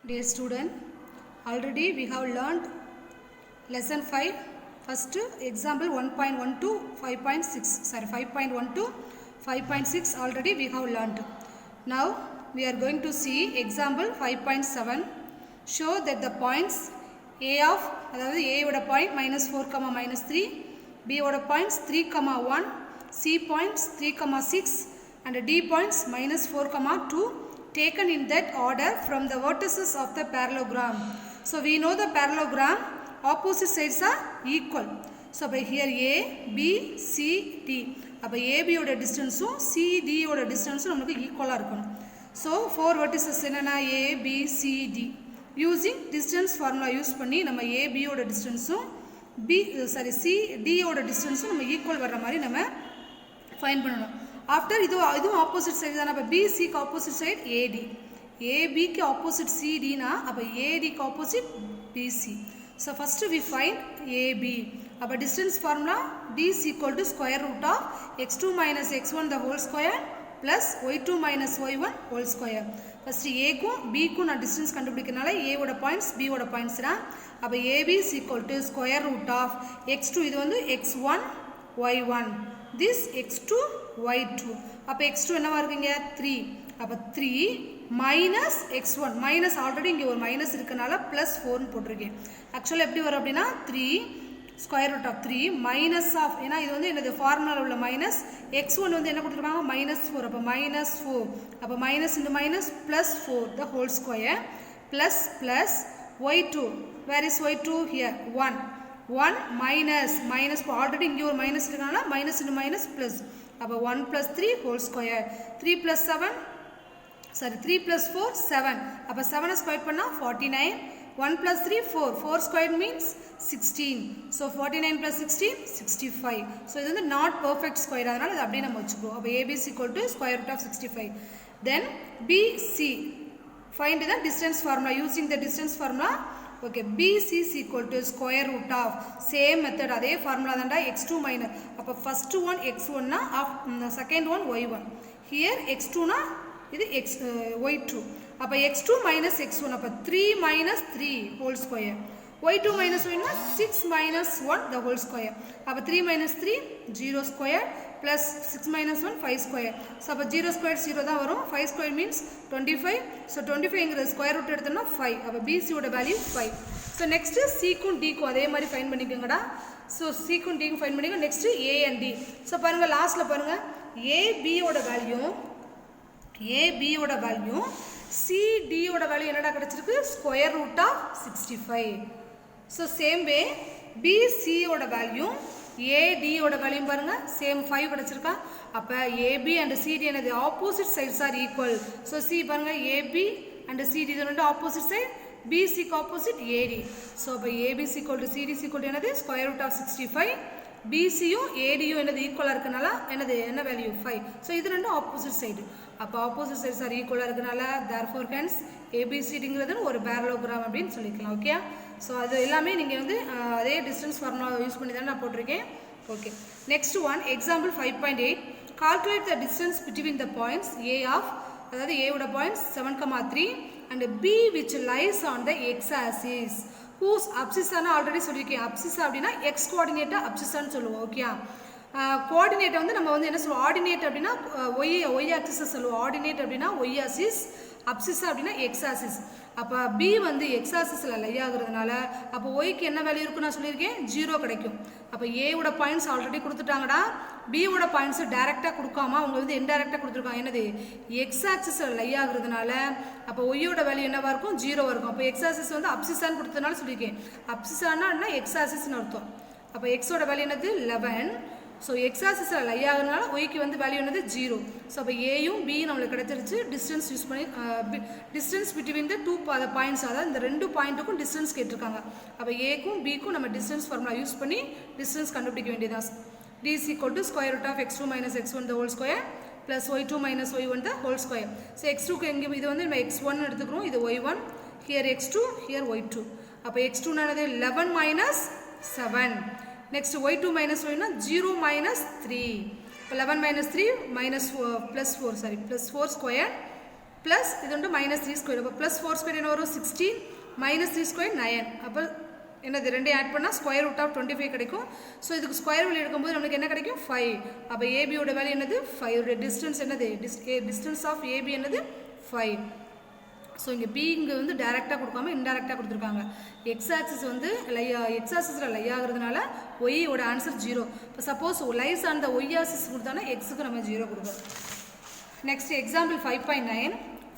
Dear student, already we have learned lesson 5. First example 1.1 to 5.6. Sorry, 5.1 to 5.6 already we have learned. Now we are going to see example 5.7. Show that the points A of A oda point -4, -3, B oda points 3, 1, C points 3, 6 and D points -4, 2 taken in that order from the vertices of the parallelogram. So we know the parallelogram opposite sides are equal. So by here A, B, C, D. அப்போ AB ஓட டிஸ்டன்ஸும் CD ஓட டிஸ்டன்ஸும் நமக்கு ஈக்குவலாக இருக்கணும். So 4 vertices என்னென்னா A, B, C, D. Using distance formula use பண்ணி நம்ம AB ஓட டிஸ்டன்ஸும் CD ஓட டிஸ்டன்ஸும் நம்ம ஈக்குவல் வர்ற மாதிரி நம்ம ஃபைண்ட் பண்ணணும். ஆஃப்டர் இதுவும் ஆப்போசிட் சைடு தானே. அப்போ BCக்கு ஆப்போசிட் சைடு AD, ABக்கு ஆப்போசிட் CDனா அப்போ ADக்கு opposite BC. So first we find AB. அப்போ distance formula D is equal to square root of x2 minus x1 the whole square plus y2 minus y1 whole square. First ஏக்கும் பிக்கும் நான் distance கண்டுபிடிக்கிறனால ஏவோட points பியோட points தான். அப்போ AB is equal to square root of x2 இது வந்து x1 y1 this x2 y2. அப்போ x2 என்னவா இருக்குங்க 3. அப்போ 3 மைனஸ் x1 மைனஸ் ஆல்ரெடி இங்கே ஒரு மைனஸ் இருக்கனால ப்ளஸ் 4ன்னு போட்டிருக்கேன். ஆக்சுவலாக எப்படி வரும் அப்படின்னா 3 square root of 3 minus of, ஏன்னா இது வந்து என்னது ஃபார்முலாவில் உள்ள மைனஸ், x1 வந்து என்ன கொடுத்துருக்காங்க -4. அப்போ -4 அப்போ minus into minus plus 4 the whole square plus plus y2 where is y2 here 1 minus already இங்கே ஒரு மைனஸ் இருக்கனால மைனஸ் இன்டு மைனஸ் ப்ளஸ். அப்போ 1 + 3 ஹோல் ஸ்கொயர் 3 + 7 3 + 4 7. அப்போ 7 ஸ்கொயர் பண்ணால் 49. 1 + 3 4 squared means 16. So 49 + 16 65. So இது வந்து not perfect square, அதனால இது அப்படியே நம்ம வச்சுக்குவோம். அப்போ AB is equal to square root of 65. Then BC find the distance formula using the distance formula. Okay, BC is equal to square root of same method அதே formula தான்டா x2 minus. அப்போ first one x1 னா second one y1. Here x2 னா இது y2. அப்போ x2 minus x1 அப்போ 3 minus 3 whole square. y2 minus y1 6 minus 1 the whole square. அப்போ 3 minus 3 0 square plus 6 minus 1 5 square. So அப்போ 0 square 0 தான் வரும். 5 square means 25. ஸோ 25ங்கிறது ஸ்கொயர் ரூட் எடுத்தோம்னா 5. அப்போ BCயோட வேல்யூ 5. ஸோ நெக்ஸ்ட்டு Cக்கும் Dக்கும் அதே மாதிரி ஃபைன் பண்ணிக்கோங்கடா. ஸோ Cக்கும் Dக்கும் ஃபைன் பண்ணிக்கோங்க. Next A and D. So பாருங்கள் லாஸ்ட்டில் பாருங்கள் ABயோட வேல்யூ CD ஓட வேல்யூ என்னடா கிடைச்சிருக்கு square root of 65. So same way BC ஓட வேல்யூ AD ஓட வேல்யூ பாருங்க சேம் 5 கிடைச்சிருக்கா. அப்போ AB அண்ட் CD என்னது opposite sides are equal. So C பாருங்க AB அண்ட் CD இது ரெண்டு ஆப்போசிட் சைட், BCக்கு ஆப்போசிட் AD. ஸோ அப்போ AB is equal to CD is equal to என்னது ஸ்கொயர் ரூட் ஆஃப் 65. BCயும் ADயும் என்னது ஈக்குவலாக இருக்கனால என்ன வேல்யூ 5. ஸோ இது ரெண்டும் ஆப்போசிட் சைடு. அப்போ ஆப்போசிட் சைட்ஸ் ஆர் ஈக்குவலாக இருக்கனால தேர்ஃபோர் ஹென்ஸ் ABCDங்கிறது ஒரு parallelogram அப்படின்னு சொல்லிக்கலாம். ஓகே, ஸோ அது எல்லாமே நீங்கள் வந்து அதே டிஸ்டன்ஸ் ஃபார்முலா யூஸ் பண்ணி தான் நான் போட்டிருக்கேன். Okay, next one example 5.8. Calculate the distance between the points A of ஏவோட points 7, 3 and B which lies on the x-axis whose abscissa already சொல்லியிருக்கேன். abscissa அப்படின்னா எக்ஸ் கோஆர்டினேட்டை abscissaன்னு சொல்லுவோம். ஓகே, கோஆர்டினேட்டை வந்து நம்ம வந்து என்ன சொல்லுவோம், ஆர்டினேட் அப்படின்னா ஒய் ஆக்சிஸை சொல்லுவோம். ஆர்டினேட் அப்படின்னா ஒய் ஆக்சிஸ், அப்சிஸா அப்படின்னா எக்ஸ் ஆக்சிஸ். அப்போ B வந்து எக்ஸ் ஆக்சிஸில் லை ஆகுறதுனால அப்போ ஒய்க்கு என்ன வேல்யூ இருக்குன்னு நான் சொல்லியிருக்கேன் 0 கிடைக்கும். அப்போ ஏவோட பாயிண்ட்ஸ் ஆல்ரெடி கொடுத்துட்டாங்கடா. பியோட பாயிண்ட்ஸ் டைரெக்டாக கொடுக்காம அவங்க வந்து இன்டைரக்டாக கொடுத்துருக்காங்க. என்னது எக்ஸ் ஆக்சிஸில் லை ஆகுறதுனால அப்போ ஒய்யோட வேல்யூ என்னவா இருக்கும் 0 இருக்கும். அப்போ எக்ஸ் ஆக்சிஸ் வந்து அப்சிஸான்னு கொடுத்ததுனால சொல்லியிருக்கேன். அப்சிஸானா எக்ஸ் ஆக்சிஸ்னு அர்த்தம். அப்போ எக்ஸோட வேல்யூ என்னது 11. ஸோ எக்ஸ் ஆக்சிஸில் லை ஆகுறதுனால ஒய்க்கு வந்து வேல்யூ என்னது 0. ஸோ அப்போ ஏயும் பியும் நம்மளுக்கு கிடைச்சிருச்சு. டிஸ்டன்ஸ் யூஸ் பண்ணி distance between the two points, அதாவது இந்த 2 பாயிண்ட்டுக்கும் டிஸ்டன்ஸ் கேட்டிருக்காங்க. அப்போ ஏக்கும் பிக்கும் நம்ம டிஸ்டன்ஸ் ஃபார்முலா யூஸ் பண்ணி டிஸ்டன்ஸ் கண்டுபிடிக்க வேண்டியதான். D is equal to square root of x2 minus x1 the whole square plus y2 minus y1 the whole square. So x2க்கு எங்கே இது வந்து நம்ம x1 எடுத்துக்கிறோம், இது y1, here x2, here y2. அப்போ x2 நானது 11 minus 7. Next y2 minus y1 0 minus 3. இப்போ 11 minus 3 minus 4 plus 4 square plus இது வந்து மைனஸ் 3 ஸ்கொயர். அப்போ ப்ளஸ் 4 ஸ்கொயர் என்ன வரும் 16 மைனஸ் 3 ஸ்கொயர் 9. அப்போ என்னது ரெண்டையும் ஆட் பண்ணால் ஸ்கொயர் ரூட் ஆஃப் 25 கிடைக்கும். ஸோ இதுக்கு ஸ்கொயர் வேல்யூ எடுக்கும்போது நம்மளுக்கு என்ன கிடைக்கும் 5. அப்போ ஏபியோட வேல்யூ என்னது 5. டிஸ்டன்ஸ் என்னது டிஸ்டன்ஸ் ஆஃப் ஏபி என்னது 5. ஸோ இங்கே பி இங்கே வந்து டைரெக்டாக கொடுக்காம இன்டைரக்டாக கொடுத்துருக்காங்க. எக்ஸ் ஆக்சிஸ் வந்து எக்ஸ் ஆக்சிஸில் லை ஆகுறதுனால ஒய்யோட ஆன்சர் 0. இப்போ suppose lies on the Y axis கொடுத்தானா எக்ஸுக்கு நம்ம 0 கொடுக்கணும். Next example 5.9.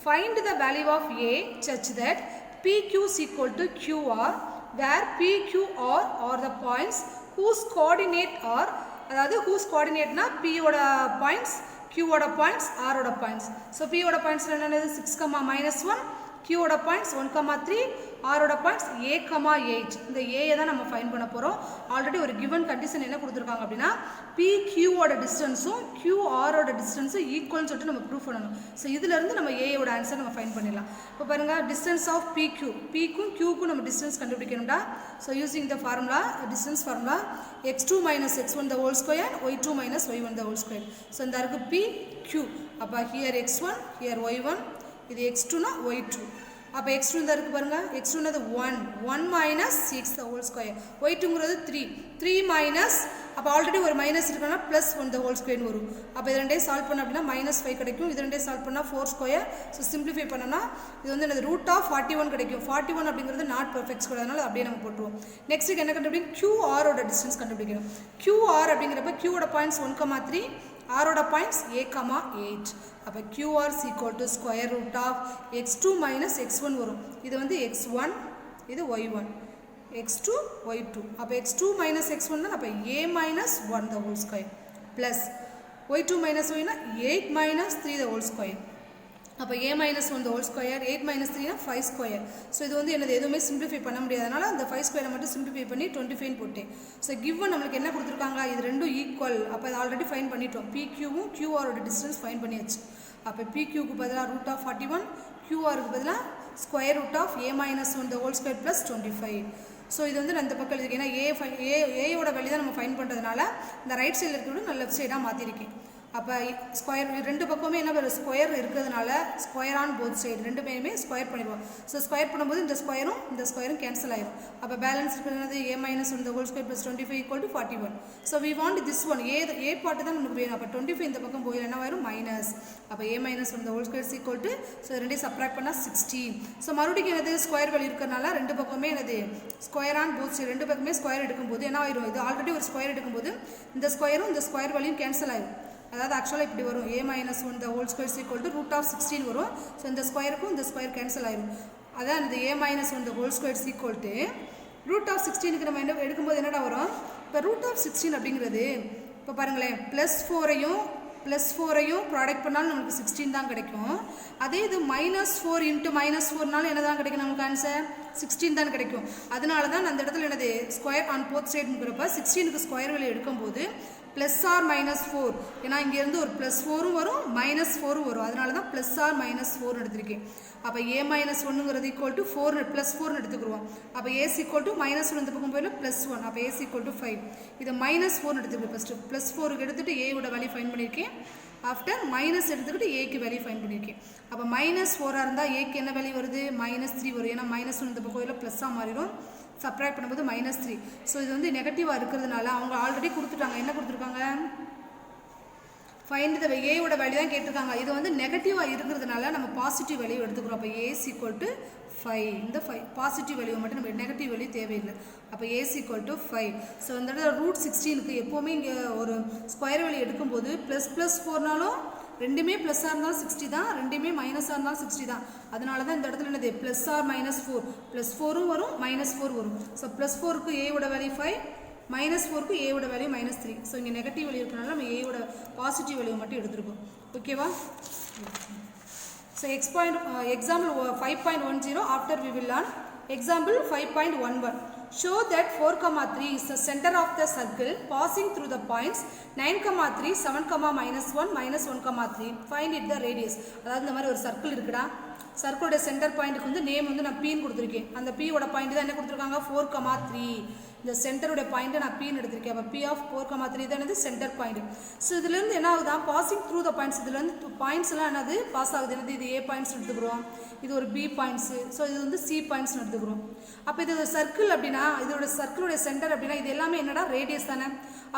Find the value of A such that PQ is equal to QR where PQR are the points whose coordinate are, அதாவது whose coordinate na P ஓட points, Q ஓட points, R ஓட points. So P ஓட points என்னது 6, -1, Q ஓட points 1, 3, R ஓட points A, 8. இந்த A தான் நம்ம ஃபைண்ட் பண்ண போறோம். ஆல்ரெடி ஒரு given condition என்ன கொடுத்திருக்காங்க அப்படினா PQ ஓட டிஸ்டன்ஸும் QR ஓட டிஸ்டன்ஸும் ஈக்குவல்னு சொல்லிட்டு நம்ம ப்ரூஃப் பண்ணனும். சோ இதில இருந்து நம்ம A ஓட ஆன்சர் நம்ம ஃபைண்ட் பண்ணிடலாம். இப்போ பாருங்க டிஸ்டன்ஸ் ஆஃப் PQ, P க்கும் Q க்கும் நம்ம டிஸ்டன்ஸ் கண்டுபிடிக்கணும்டா. So using the formula distance formula x2 - x1 the whole square y2 - y1 the whole square. So இந்த இருக்கு PQ. அப்ப here x1 here y1 இது x2 னா y2. அப்ப x2 இந்த இருக்கு பாருங்க x2 என்னது 1 minus 6 the whole square. y2 ங்கிறது 3 minus அப்ப ஆல்ரெடி ஒரு மைனஸ் இருக்கனா plus 1 the whole square வரும். அப்ப இது ரெண்டையும் சால்வ் பண்ண அப்படினா -5 கிடைக்கும். இது ரெண்டையும் சால்வ் பண்ணா 4 ஸ்கொயர். சோ சிம்பிளிஃபை பண்ணனா இது வந்து என்னது √41 கிடைக்கும். 41 அப்படிங்கிறது நாட் பெர்ஃபெக்ட் ஸ்கொயர், அதனால அப்படியே நம்ம போட்டுருவோம். நெக்ஸ்ட் என்ன கண்டுபிடிக்கணும் QR ஓட டிஸ்டன்ஸ் கண்டுபிடிக்கணும். QR அப்படிங்கறப்ப Q ஓட பாயிண்ட்ஸ் 1, 3, R ஓட பாயிண்ட்ஸ் A, 8. அப்ப QR is equal to square root of x2 minus x1 வரும். இது வந்து x1 இது y1 x2 y2. அப்ப x2 minus x1 தான். அப்ப A minus 1 the whole square plus y2 minus y னா 8 minus 3 the whole square. அப்ப A minus 1 the whole square 8 minus 3 னா 5 square. சோ இது வந்து என்னது எதுவுமே சிம்பிளிஃபை பண்ண முடியாதனால அந்த 5 ஸ்கொயரை மட்டும் சிம்பிளிஃபை பண்ணி 25 ன்னு போட்டேன். சோ given நமக்கு என்ன கொடுத்திருக்காங்க இது ரெண்டும் ஈக்குவல். அப்ப இது ஆல்ரெடி ஃபைண்ட் பண்ணிட்டோம். PQ வும் QR ஓட டிஸ்டன்ஸ் ஃபைண்ட் பண்ணியாச்சு. அப்ப PQ க்கு பதிலா √41, QR க்கு பதிலா square root of A minus 1 the whole square plus 25. So இது வந்து அந்த பக்கம் இருக்கு. ஏனா A ஓட வேல்யூ தான் நம்ம ஃபைண்ட் பண்றதுனால இந்த ரைட் சைடுல இருக்கிறது நான் லெஃப்ட் சைடா மாத்தி இருக்கேன். அப்ப ஸ்கொயர் ரெண்டு பக்கமே என்ன வரும் ஸ்கொயர் இருக்கிறதுனால ஸ்கொயர் ஆன் போத் சைடு ரெண்டு பேருமே ஸ்கொயர் பண்ணிடுவோம். ஸோ ஸ்கொயர் பண்ணும்போது இந்த ஸ்கொயரும் கேன்சல் ஆயிடும். அப்போ பேலன்ஸ் இருக்கிறது A minus 1 the whole square plus 25 equal to 41. So we want this one A part தான் நமக்கு வேணும். அப்போ 25 இந்த பக்கம் போய் என்ன வரும் மைனஸ். அப்போ A minus 1 the whole square is equal to so ரெண்டையும் சப்ராக்ட் பண்ணா 16. ஸோ மறுபடியும் என்னது ஸ்கொயர் வேல்யூ இருக்கிறதுனால ரெண்டு பக்கமே என்னது ஸ்கொயர் ஆன் போத் சைடு ரெண்டு பக்கமே ஸ்கொயர் எடுக்கும்போது என்ன ஆயிரும் இது ஆல்ரெடி ஒரு ஸ்கொயர் எடுக்கும்போது இந்த ஸ்கொயரும் இந்த ஸ்கொயர் வேல்யூயும் கேன்சல் ஆயிடும். அதாவது ஆக்சுவலா இப்படி வரும் A minus 1 the whole square is equal to √16 வரும். ஸோ இந்த ஸ்கொயருக்கும் இந்த ஸ்கொயர் கேன்சல் ஆயிடும். அதான் இந்த A minus 1 the whole square is equal to √16க்கு நம்ம என்ன எடுக்கும்போது என்னடா வரும் இப்போ √16 அப்படிங்கிறது இப்போ பாருங்களேன் +4ஐயும் ப்ராடக்ட் பண்ணாலும் நமக்கு 16 தான் கிடைக்கும். அதே இது -4 × -4னாலும் என்ன தான் கிடைக்கும் நமக்கு ஆன்சர் 16 தான் கிடைக்கும். அதனால தான் அந்த இடத்துல என்னது ஸ்கொயர் ஆன் போத் சைடுங்கிறப்ப 16க்கு ஸ்கொயர் வேல்யூ எடுக்கும்போது +or-4 ஏன்னா இங்க இருந்து ஒரு +4ம் வரும் -4ம் வரும். அதனால தான் +or-4 எடுத்திருக்கேன். அப்ப A minus 1ங்கிறது equal to 4 +4 ன்னு எடுத்துக்குறோம். அப்ப A is equal to -1 இந்த பக்கம் போயில +1. அப்ப A is equal to 5. இத -4 ன்னு எடுத்துக்கிறேன் ஃபர்ஸ்ட். +4 க்கு எடுத்துட்டு A ஓட வேல்யூ ஃபைண்ட் பண்ணிருக்கேன். ஆஃப்டர் மைனஸ் எடுத்துக்கிட்டு A க்கு வேல்யூ ஃபைண்ட் பண்ணிருக்கேன். அப்ப -4 இருந்தா A க்கு என்ன வேல்யூ வருது -3 வரும். ஏன்னா -1 இந்த பக்கம் போயில +ஆ மாறிடும். சப்ராக்ட் பண்ணும்போது -3. ஸோ இது வந்து நெகட்டிவா இருக்கிறதுனால அவங்க ஆல்ரெடி கொடுத்துட்டாங்க. என்ன கொடுத்துருக்காங்க ஃபைண்ட் த A ஓட வேல்யூ தான் கேட்டிருக்காங்க. இது வந்து நெகட்டிவா இருக்கிறதுனால நம்ம பாசிட்டிவ் வேல்யூ எடுத்துக்கிறோம். அப்போ A is equal to 5. இந்த 5 பாசிட்டிவ் வேல்யூ மட்டும் நம்ம நெகட்டிவ் வேல்யூ தேவையில்லை. அப்போ A is equal to 5. So இந்த இடத்துல √16க்கு எப்போவுமே இங்கே ஒரு ஸ்கொயர் வேல்யூ எடுக்கும்போது ++4னாலும் ரெண்டுமே ப்ளஸ்ஸாக இருந்தாலும் 60 தான், ரெண்டுமே மைனஸாக இருந்தாலும் 60 தான். அதனால தான் இந்த இடத்துல என்னது +or-4 +4ம் வரும் -4 வரும். ஸோ +4க்கு A ஓட வேல்யூ 5, -4க்கு A ஓட வேல்யூ -3. ஸோ இங்கே நெகட்டிவ் வேல்யூ இருக்கனால நம்ம A ஓட பாசிட்டிவ் வேல்யூ மட்டும் எடுத்துருக்கோம். ஓகேவா? So example 5.10 after we will learn example 5.11. Show that 4,3 is the center of the circle passing through the points 9,3, 7, -1, -1,3. Find it the radius. அதாவது இந்த மாதிரி ஒரு சர்க்கிள் இருக்குடா. சர்க்கிளோட சென்டர் பாயிண்ட்டுக்கு வந்து நேம் வந்து நான் பீன்னு கொடுத்துருக்கேன். அந்த பீயோட பாயிண்ட் தான் என்ன கொடுத்துருக்காங்க 4,3. இந்த சென்டருடைய பாயிண்ட்டை நான் பீன்னு எடுத்திருக்கேன். அப்போ பி ஆஃப் 4,3 தான் என்னது சென்டர் பாயிண்ட். ஸோ இதுலேருந்து என்ன ஆகுதா பாசிங் த்ரூ த பாயிண்ட்ஸ். இதுலேருந்து பாயிண்ட்ஸ்லாம் என்னது பாஸ் ஆகுது. என்னது இது ஏ பாயிண்ட்ஸ் எடுத்துக்கிறோம், இது ஒரு பி பாயிண்ட்ஸு, ஸோ இது வந்து சி பாயிண்ட்ஸ்னு எடுத்துக்கிறோம். அப்போ இது ஒரு சர்க்கிள் அப்படின்னா இதோட சர்க்கிளுடைய சென்டர் அப்படின்னா இது எல்லாமே என்னடா ரேடியஸ் தானே.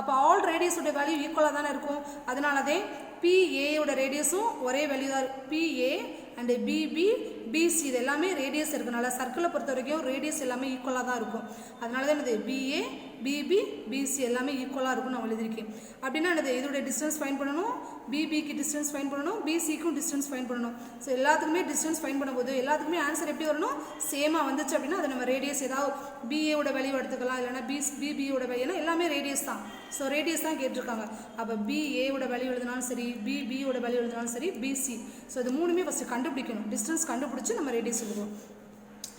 அப்போ ஆல் ரேடியஸோட வேல்யூ ஈக்குவலாக தானே இருக்கும். அதனாலதே பிஏயோட ரேடியஸும் ஒரே வேல்யூ தான். பிஏ அண்ட் பிபி பிசி இது எல்லாமே ரேடியஸ் இருக்கனால சர்க்கிளை பொறுத்த வரைக்கும் ரேடியஸ் எல்லாமே ஈக்குவலாக தான் இருக்கும். அதனால தான் என்னது பிஏ பிபி பிசி எல்லாமே ஈக்குவலாக இருக்கும் நான் எழுதியிருக்கேன். அப்படின்னா என்னது இதோட டிஸ்டன்ஸ் ஃபைன் பண்ணணும், பிபிக்கு டிஸ்டன்ஸ் ஃபைன் பண்ணணும், பிசிக்கும் டிஸ்டன்ஸ் ஃபைன் பண்ணணும். ஸோ எல்லாத்துக்குமே டிஸ்டன்ஸ் ஃபைன் பண்ணும்போது எல்லாத்துக்குமே ஆன்சர் எப்படி வரணும் சேமாக வந்துச்சு அப்படின்னா அது நம்ம ரேடியஸ் ஏதாவது பிஏவோட வேல்யூ எடுத்துக்கலாம், இல்லைனா பிபியோட வேல்யூ, ஏன்னா எல்லாமே ரேடியஸ் தான். ஸோ ரேடியஸ் தான் கேட்டிருக்காங்க. அப்போ பிஏவோட வேல்யூ எழுதினாலும் சரி, பிபியோட வேல்யூ எழுதினாலும் சரி, பிசி. ஸோ இது மூணுமே ஃபஸ்ட்டு கண்டுபிடிக்கணும். டிஸ்டன்ஸ் கண்டுபிடிச்சி நம்ம ரேடியஸ் எழுதுவோம்.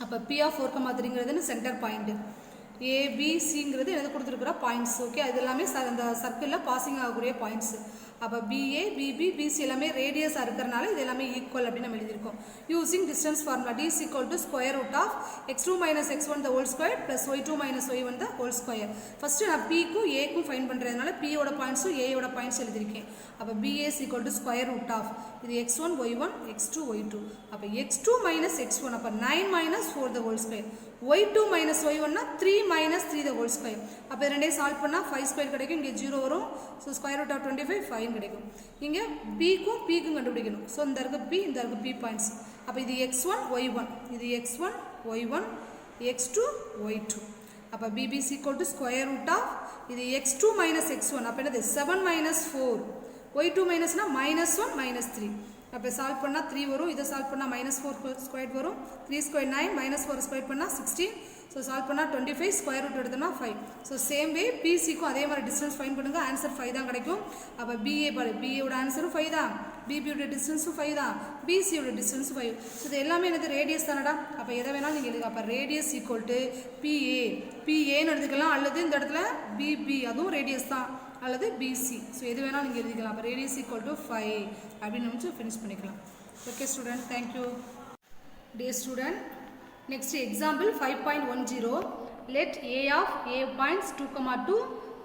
அப்போ பி ஆஃப் 4,3ங்கிறது சென்டர் பாயிண்ட்டு, ஏபிசிங்கிறது எது கொடுத்துருக்குற பாயிண்ட்ஸ். ஓகே, அது எல்லாமே அந்த சர்க்கிளில் பாசிங் ஆகக்கூடிய பாயிண்ட்ஸு. அப்போ பிஏ பிபி பிசி எல்லாமே ரேடியஸாக இருக்கிறனால இது எல்லாமே ஈக்குவல் அப்படின்னு நம்ம எழுதியிருக்கோம். Using distance formula D is equal to square root of x2 minus x1 the whole square plus y2 minus y1 the whole square. First நான் பிக்கும் ஏக்கும் ஃபைன் பண்ணுறதுனால பியோட பாயிண்ட்ஸும் ஏயோட பாயிண்ட்ஸ் எழுதியிருக்கேன். அப்போ PA is equal to square root of இது x1 y1 x2 y2. அப்போ x2 minus x1 அப்போ 9 minus 4 the whole square. y2 minus y1 னா 3 minus 3 the whole square. அப்போ ரெண்டையும் சால்வ் பண்ணால் 5 ஸ்கொயர் கிடைக்கும். இங்கே 0 வரும். ஸோ ஸ்கொயர் ரூட் ஆஃப் 25 5 கிடைக்கும். இங்கே பிக்கும் பிக்கும் கண்டுபிடிக்கணும். ஸோ இந்த இருக்கு பி, இந்த இருக்கு பி பாயிண்ட்ஸ். அப்போ இது x1 y1, இது x1 y1 x2 y2. அப்போ PB is equal to square root of இது x2 minus x1 அப்போ என்னது 7 minus 4, y2 minusனா -1 -3. அப்போ சால்வ் பண்ணால் 3 வரும். இதை சால்வ் பண்ணால் -4 ஸ்கொயர் வரும். 3 ஸ்கொயர் 9 -4 ஸ்கொயர் பண்ணால் 16. ஸோ சால்வ் பண்ணால் 25 ஸ்கொயர் ரூட் எடுத்தோம்னா 5. ஸோ சேம் வே பிசிக்கும் அதே மாதிரி டிஸ்டன்ஸ் ஃபைன் பண்ணுங்க. ஆன்சர் 5 தான் கிடைக்கும். அப்போ பிஏ பாரு, பிஏவோட ஆன்சரும் 5 தான், பிபியோட டிஸ்டன்ஸும் 5 தான், பிசியோட டிஸ்டன்ஸும் 5. ஸோ இது எல்லாமே என்னது ரேடியஸ் தானடா. அப்போ எதை வேணாலும் நீங்கள் எழுதுங்க. அப்போ ரேடியஸ் ஈக்குவல் டு பிஏ, பிஏன்னு எடுத்துக்கலாம், அல்லது இந்த இடத்துல பிபி அதுவும் ரேடியஸ் தான், அல்லது பிசி. ஸோ எது வேணாலும் நீங்கள் எழுதிக்கலாம். அப்போ ரேடியஸ் ஈக்குவல் டு 5 அப்படின்னு நினச்சி ஃபினிஷ் பண்ணிக்கலாம். Okay student, thank you. டே student, next example 5.10. Let a of a points 2,2,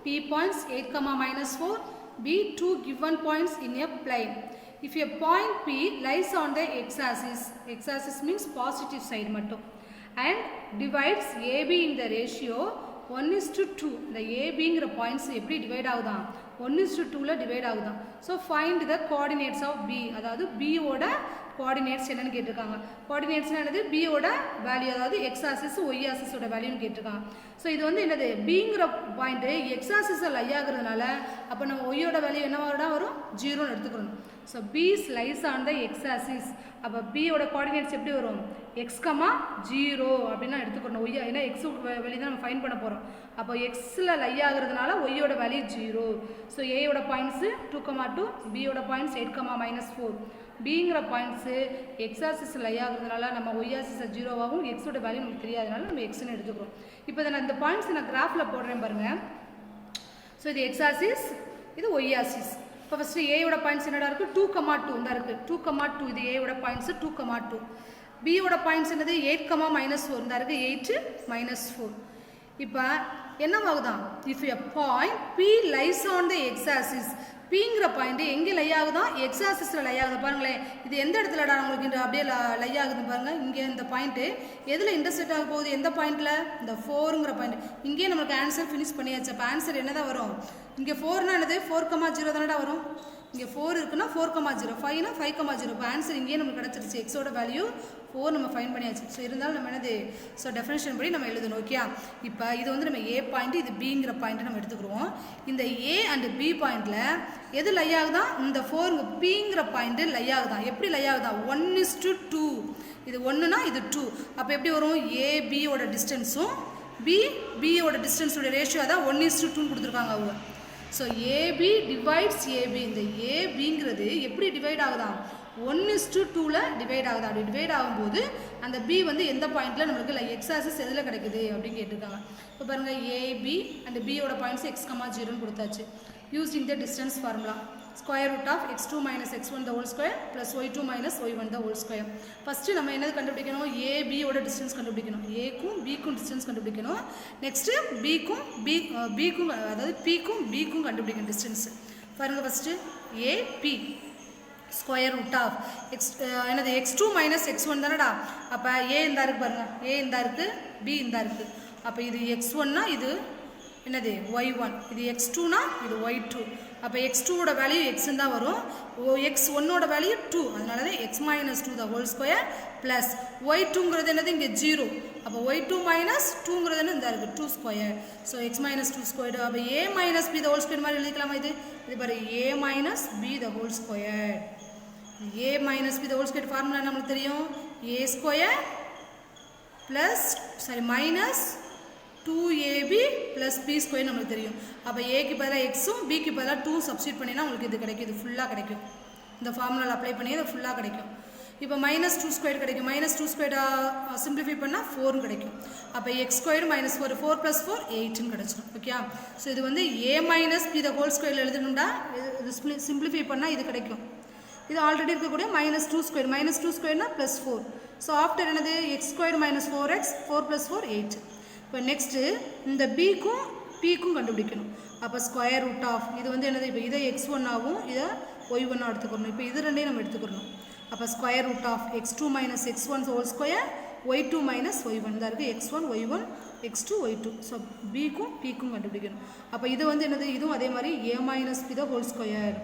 p points 8, -4 be two given points in a plane. If a point p lies on the x-axis, x-axis means positive side mattum, and divides ab in the ratio 1:2. The ab ங்கிற points எப்படி divide ஆகுதான் 1:2ல divide ஆகுதான். So find the coordinates of P, அதாவது பியோட coordinates என்னன்னு கேட்டிருக்காங்க. கோஆர்டினேட்ஸ்னா என்னது பியோட வேல்யூ, அதாவது எக்ஸ் ஆக்சிஸ் ஒய் ஆக்சிஸோட வேல்யூன்னு கேட்டிருக்காங்க. ஸோ இது வந்து என்னது பிங்கிற பாயிண்ட்டு எக்ஸ் ஆக்சிஸில் லை ஆகுறதுனால அப்போ நம்ம ஒய்யோட வேல்யூ என்னவாக வரும் 0ன்னு எடுத்துக்கணும். So P lies on the X axis. அப்போ பியோட கோஆர்டினேட்ஸ் எப்படி வரும் x,0 அப்படின்னா எடுத்துக்கணும். ஒய்யா ஏன்னா எக்ஸ் வேல்யூ தான் நம்ம ஃபைன் பண்ண போகிறோம். அப்போ எக்ஸில் லை ஆகுறதுனால ஒய்யோட வேல்யூ 0. ஸோ ஏயோட பாயிண்ட்ஸு 2,2, பியோட பாயிண்ட்ஸ் 8, -4. பிங்கிற பாயிண்ட்ஸு எக்ஸ் ஆக்சிஸ் லை ஆகுறதுனால நம்ம ஒய் ஆக்சிஸை 0வாகவும் எக்ஸோட வேல்யூ நமக்கு தெரியாதனால நம்ம எக்ஸ்ன்னு எடுத்துக்கிறோம். இப்போ நான் இந்த பாயிண்ட்ஸ் நான் கிராஃபில் போடுறேன் பாருங்கள். ஸோ இது எக்ஸ் ஆக்சிஸ், இது ஒய் ஆக்சிஸ். இப்போ ஃபஸ்ட்டு ஏயோட பாயிண்ட்ஸ் என்னடா இருக்குது 2,2 இந்த இருக்குது 2,2. இது ஏயோட பாயிண்ட்ஸு 2,2. பியோட பாயிண்ட்ஸ் என்னது 8, -4 இந்த இருக்குது 8, -4. இப்போ என்னவாகுதான் if a point P lies on the X axis, பிங்கிற பாயிண்ட் எங்கே லை ஆகுதான் எக்ஸ் ஆக்சிஸில் லை ஆகுது. பாருங்களேன் இது எந்த இடத்துலடா உங்களுக்கு அப்படியே லை ஆகுது பாருங்கள். இங்கே இந்த பாயிண்ட்டு எதில் இன்டர்செக்ட் ஆக போகுது, எந்த பாயிண்ட்டில் இந்த 4ங்கிற பாயிண்ட். இங்கேயே நம்மளுக்கு ஆன்சர் ஃபினிஷ் பண்ணியாச்சு. அப்போ ஆன்சர் என்ன தான் வரும், இங்கே 4னா என்னது 4,0 தானடா வரும். இங்கே 4 இருக்குன்னா 4,0, 5னா 5,0. இப்போ ஆன்சர் இங்கேயே நமக்கு கிடச்சிருச்சு. எக்ஸோட வேல்யூ 4 நம்ம ஃபைன் பண்ணியாச்சு. ஸோ இருந்தாலும் நம்ம என்னது ஸோ டெஃபினேஷன் படி நம்ம எழுதணும். ஓகே, இப்போ இது வந்து நம்ம ஏ பாயிண்ட், இது பிங்கிற பாயிண்ட் நம்ம எடுத்துக்கிறோம். இந்த ஏ அண்ட் பி பாயிண்டில் எது லை ஆகுதான் இந்த 4 பிங்கிற பாயிண்ட் லை ஆகுதான். எப்படி லை ஆகுதான் 1:2. இது 1னா இது 2. அப்போ எப்படி வரும் ஏபியோட டிஸ்டன்ஸும் பியோட டிஸ்டன்ஸோட ரேஷியோ தான் 1:2ன்னு கொடுத்துருக்காங்க அவங்க. ஸோ ஏபி டிவைட்ஸ் ஏபி, இந்த ஏபிங்கிறது எப்படி டிவைட் ஆகுதான் 1:2ல டிவைட் ஆகுது. அப்படி டிவைட் ஆகும்போது அந்த பி வந்து எந்த பாயிண்ட்டில் நம்மளுக்கு எக்ஸ் ஆக்சிஸ் எதில் கிடைக்குது அப்படின்னு கேட்டிருக்காங்க. இப்போ பாருங்கள் ஏபி அண்ட் பியோட பாயிண்ட்ஸ் x,0ன்னு கொடுத்தாச்சு. Using the distance formula. Square root of x2 minus x1 the whole square plus y2 minus y1 the whole square. First நம்ம என்னது கண்டுபிடிக்கணும், ஏபியோட டிஸ்டன்ஸ் கண்டுபிடிக்கணும், ஏக்கும் பிக்கும் டிஸ்டன்ஸ் கண்டுபிடிக்கணும். நெக்ஸ்ட்டு பிக்கும் அதாவது பிக்கும் பிக்கும் கண்டுபிடிக்கணும் டிஸ்டன்ஸ். பாருங்கள் first AB square root of என்னது x2 மைனஸ் x1 தானடா. அப்போ ஏ இந்த இருக்குது பாருங்கள், ஏ இந்த இருக்குது, பி இந்த இருக்குது. அப்போ இது x1னா இது என்னது y1, இது x2னா இது y2. அப்போ x2ஓட வேல்யூ எக்ஸ்ன்னு தான் வரும், x1ஓட வேல்யூ 2, அதனால தான் x minus 2 the whole square plus y2ங்கிறது என்னது இங்கே 0. அப்போ y2 மைனஸ் 2ங்கிறது என்ன இந்த இருக்குது 2 square. So x minus 2 square. அப்போ a minus b the whole square மாதிரி எழுதிக்கலாமா, இது பாரு a minus b the whole square. a minus b the whole square formula நம்மளுக்கு தெரியும், a square plus minus 2ab plus b square நம்மளுக்கு தெரியும். அப்போ ஏக்கு பதிலாக எக்ஸும் பிக்கு பதிலாக 2 சப்ஸ்டியூட் பண்ணினா உங்களுக்கு இது கிடைக்கும், இது ஃபுல்லாக கிடைக்கும். இந்த ஃபார்முலாவில் அப்ளை பண்ணி இது ஃபுல்லாக கிடைக்கும். இப்போ மைனஸ் 2 ஸ்கொயர் கிடைக்கும், மைனஸ் 2 ஸ்கொயர் சிம்பிளிஃபை பண்ணால் 4 கிடைக்கும். அப்போ எக்ஸ் ஸ்கொயர் மைனஸ் 4, 4 ப்ளஸ் 4 8ன்னு கிடச்சிடும். ஓகே, ஸோ இது வந்து a minus B the whole square எழுதணும்டா, இது சிம்பிளிஃபை பண்ணால் இது கிடைக்கும். இது ஆல்ரெடி இருக்கக்கூடிய மைனஸ் 2 ஸ்கொயர், மைனஸ் 2 ஸ்கொயர்னா ப்ளஸ் 4. ஸோ ஆஃப்டர் என்னது x square minus 4x, 4 plus 4 8. இப்போ நெக்ஸ்ட்டு இந்த பிக்கும் பிக்கும் கண்டுபிடிக்கணும். அப்போ ஸ்கொயர் ரூட் ஆஃப் இது வந்து என்னது, இப்போ இதை x1 ஆகும், இதை y1 எடுத்துக்கணும். இப்போ இது ரெண்டையும் நம்ம எடுத்துக்கணும். அப்போ square root of x2 minus x1 whole square y2 minus y1 தான் இருக்குது, x1 y1 x2 y2. So பிக்கும் பிக்கும் கண்டுபிடிக்கணும். அப்போ இது வந்து என்னது, இதுவும் அதே மாதிரி a minus B the whole square.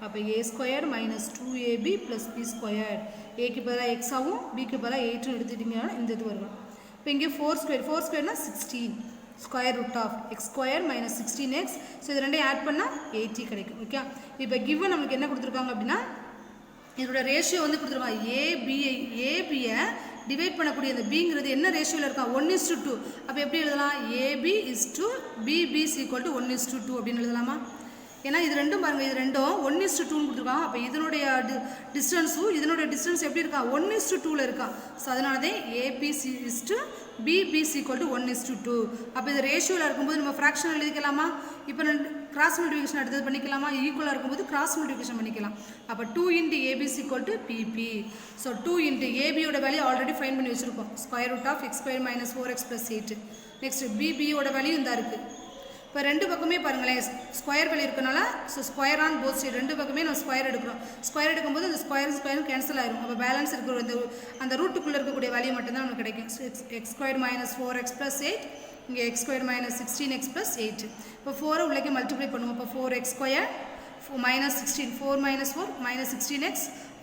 அப்போ a square minus 2ab plus b square. ஏக்கு பதிலாக எக்ஸ் ஆகும், பிக்கு பதிலாக 8 எடுத்துட்டிங்கன்னா இந்த இது வரும். இப்போ இங்கே 4 ஸ்கொயர், 4 ஸ்கொயர்னா 16 square root of X square minus 16x. So இது ரெண்டையும் ஆட் பண்ணால் 80 கிடைக்கும். ஓகே, இப்போ கிவன் நம்மளுக்கு என்ன கொடுத்துருக்காங்க அப்படின்னா, இதோட ரேஷியோ வந்து கொடுத்துருக்காங்க, ஏபியை டிவைட் பண்ணக்கூடிய அந்த பிங்கிறது என்ன ரேஷியோவில் இருக்கா, 1:2. அப்போ எப்படி எழுதலாம், AB is to PB equal to 1:2 அப்படின்னு எழுதலாமா. ஏன்னா இது ரெண்டும் பாருங்கள், இது ரெண்டும் 1:2ன்னு கொடுத்துருக்காங்க. அப்போ இதனுடைய டிஸ்டன்ஸும் இதனுடைய டிஸ்டன்ஸ் எப்படி இருக்கா, 1:2ல் இருக்கா. ஸோ அதனால தான் ABC is to BBC equal to 1:2. அப்போ இது ரேஷியோவில் இருக்கும்போது நம்ம ஃப்ராக்ஷன் எழுதிக்கலாமா. இப்போ கிராஸ் மல்டிபிகேஷன் அடுத்தது பண்ணிக்கலாமா, ஈக்குவலாக இருக்கும்போது கிராஸ் மல்டிபிகேஷன் பண்ணிக்கலாம். அப்போ 2 into ABC equal to BB. So 2 into ஏபியோட வேல்யூ ஆல்ரெடி ஃபைன் பண்ணி வச்சுருக்கோம், square root of X square minus 4x plus 8. Next பிபியோட வேல்யூ இந்த இருக்குது. இப்போ ரெண்டு பக்கமே பாருங்களேன் ஸ்கொயர் வேல்யூ இருக்கனால, so square on both side ரெண்டு பக்கமே நம்ம ஸ்கொயர் எடுக்கிறோம். ஸ்கொயர் எடுக்கும்போது அந்த ஸ்கொயரும் கேன்சல் ஆயிரும். அப்போ பேலன்ஸ் இருக்கிற அந்த ரூட்டுக்குள்ளே இருக்கக்கூடிய வேல்யூ மட்டும்தான் நமக்கு கிடைக்கும். X square minus 4x plus 8, இங்கே X square minus 16x plus 8. இப்போ 4 உள்ளே மல்டிப்ளை பண்ணுவோம். இப்போ 4x square minus 16, 4 minus 4 minus 16x,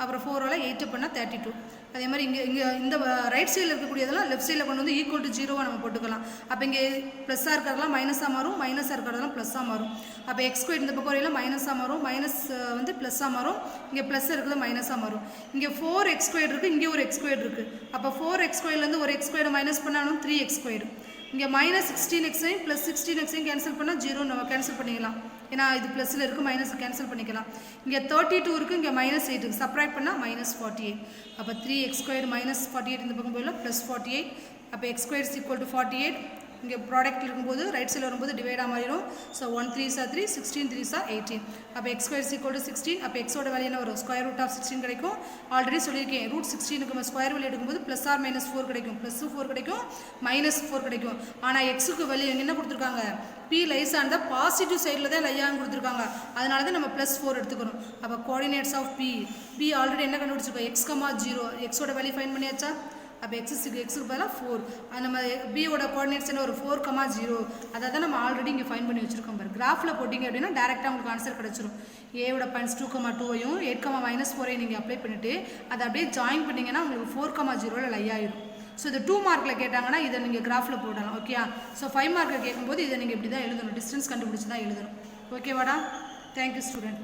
அப்புறம் 4 8 பண்ணால் 32. அதே மாதிரி இங்கே இந்த ரைட் சைடில் இருக்கக்கூடியதெல்லாம் லெஃப்ட் சைடில் கொண்டு வந்து ஈக்குவல் டு 0 நம்ம போட்டுக்கலாம். அப்போ இங்கே ப்ளஸ்ஸாக இருக்கிறதெல்லாம் மைனஸாக மாறும், மைனஸாக இருக்கிறதெல்லாம் ப்ளஸ்ஸாக மாறும். அப்போ எக்ஸ் ஸ்கொயர் இந்த பக்கம் வரையில மைனஸாக மாறும், மைனஸ் வந்து ப்ளஸ்ஸாக மாறும், இங்கே ப்ளஸ் இருக்கிறது மைனஸாக மாறும். இங்கே 4x ஸ்கொயர் இருக்குது, இங்கே ஒரு எக்ஸ் ஸ்கொயர் இருக்குது. அப்போ 4x ஸ்கொயர்லேருந்து ஒரு எக்ஸ் ஸ்கொயரை மைனஸ் பண்ணாலும் 3x ஸ்கொயர். இங்கே மைனஸ் 16xையும் ப்ளஸ் 16xையும் கேன்சல் பண்ணால் 0 நம்ம கேன்சல் பண்ணிக்கலாம். ஏன்னா இது ப்ளஸில் இருக்குது, மைனஸ் கேன்சல் பண்ணிக்கலாம். இங்கே 32 இருக்குது, இங்கே மைனஸ் 8 இருக்குது, சப்ராக்ட் பண்ணால் மைனஸ் 48. அப்போ 3x ஸ்கொயர் மைனஸ் 48 இந்த பக்கம் போயிடலாம், ப்ளஸ் 48. அப்போ x square is equal to 48. இங்கே ப்ராடக்ட் இருக்கும்போது ரைட் சைடில் வரும்போது டிவைடாக மாறிடும். So 1 3s are 3, 16 3s are 18. அப்போ x square is equal to 16. அப்போ எக்ஸோட வேல்யூ என்ன வரும், ஸ்கொயர் ரூட் ஆஃப் 16 கிடைக்கும். ஆல்ரெடி சொல்லியிருக்கேன், ரூட் 16க்கு நம்ம ஸ்கொயர் வேல்யூ எடுக்கும்போது ப்ளஸ் ஆர் மைனஸ் 4 கிடைக்கும், ப்ளஸ் 4 கிடைக்கும், மைனஸ் 4 கிடைக்கும். ஆனால் எக்ஸுக்கு வேல்யூ என்ன கொடுத்துருக்காங்க, P lies on the positive சைடில் தான் லையான்னு கொடுத்துருக்காங்க. அதனால தான் நம்ம ப்ளஸ் 4 எடுத்துக்கணும். அப்போ கோஆர்டினேட்ஸ் ஆஃப் பி ஆல்ரெடி என்ன கண்டுபிடிச்சிருக்கோம், x, 0. எக்ஸோட வேல்யூ ஃபைன் பண்ணியாச்சா. அப்போ எக்ஸுக்கு பதிலாக 4. அது நம்ம பியோட கோஆர்டினேட்ஸ் என்ன ஒரு 4, 0. அதை தான் நம்ம ஆல்ரெடி இங்கே ஃபைன் பண்ணி வச்சுருக்கோம். பாரு கிராஃபில் போட்டிங்க அப்படின்னா டேரெக்டாக உங்களுக்கு ஆன்சர் கிடச்சிரும். ஏவோட பாயிண்ட்ஸ் 2, 2ஐயும் 8, -4ஐயும் நீங்கள் அப்ளை பண்ணிவிட்டு அதை அப்படியே ஜாயின் பண்ணிங்கன்னா உங்களுக்கு 4, 0ல் லை ஆயிடும். ஸோ இது 2 மார்க்கில் கேட்டாங்கன்னா இதை நீங்கள் கிராஃபில் போடலாம். ஓகே, ஸோ 5 மார்க்கில் கேட்கும்போது இதை நீங்கள் இப்படி தான் எழுதணும், டிஸ்டன்ஸ் கண்டுபிடிச்சி தான் எழுதணும். ஓகேவாடா, தேங்க்யூ ஸ்டூடெண்ட்.